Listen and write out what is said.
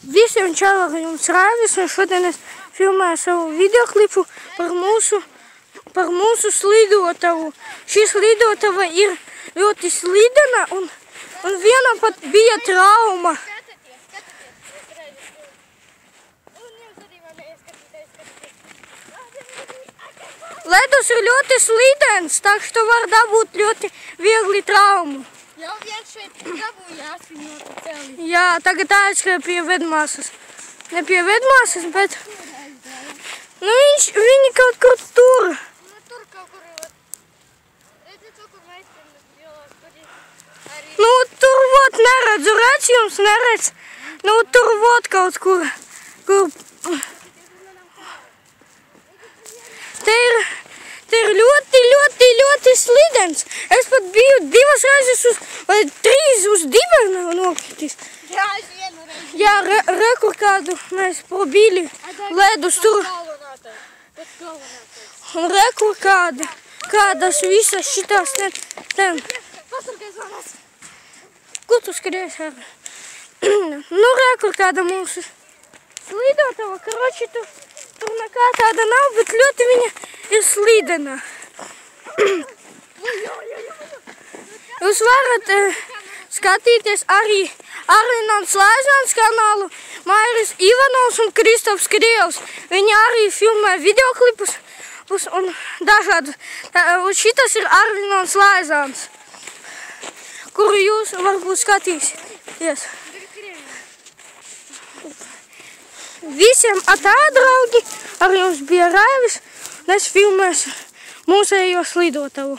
Visiem čau, ar jums Raivis, un šodien es filmēju savu videoklipu par mūsu slidotavu. Šī slidotava ir ļoti slidena, un vienam pat bija trauma. Ledus ir ļoti slidens, tā ka var dabūt ļoti viegli traumu. Jau viens šeit dabūjās viņu celi. Jā, tagad aizskrēja pie vedmāsas. Ne pie vedmāsas, bet... Nu, viņi kaut kur tur. Nu, tur kaut kur... Redzi, to, kur mēs arī... Nu, tur vot neredzu, redz jums neredz. Nu, tur vot kaut kur. Te ir ļoti slidens. Es pat biju 2 reizes vai 3 uz dibena nokritis. Jā, es vienu reizi. Jā, rekur kādu mēs probīli ledus tur. Un rekur kādas visas šitās ten. Pasargais manas. Kur tu skaties ar? Nu, rekur kāda mūsu slidotava, karoči, tur nekā tāda nav, bet ļoti viņa ir slidena. Jūs varat skatīties arī Arvināns Laizāns kanālu, Mairis Ivanovs un Kristofs Krievs. Viņi arī filmē videoklipus un dažādas. Šitas ir Arvināns Laizāns, kuru jūs varbūt skatīsieties. Visiem atā, draugi, ar jums bija Raivis, un es filmēšu mūsējo slidotavu.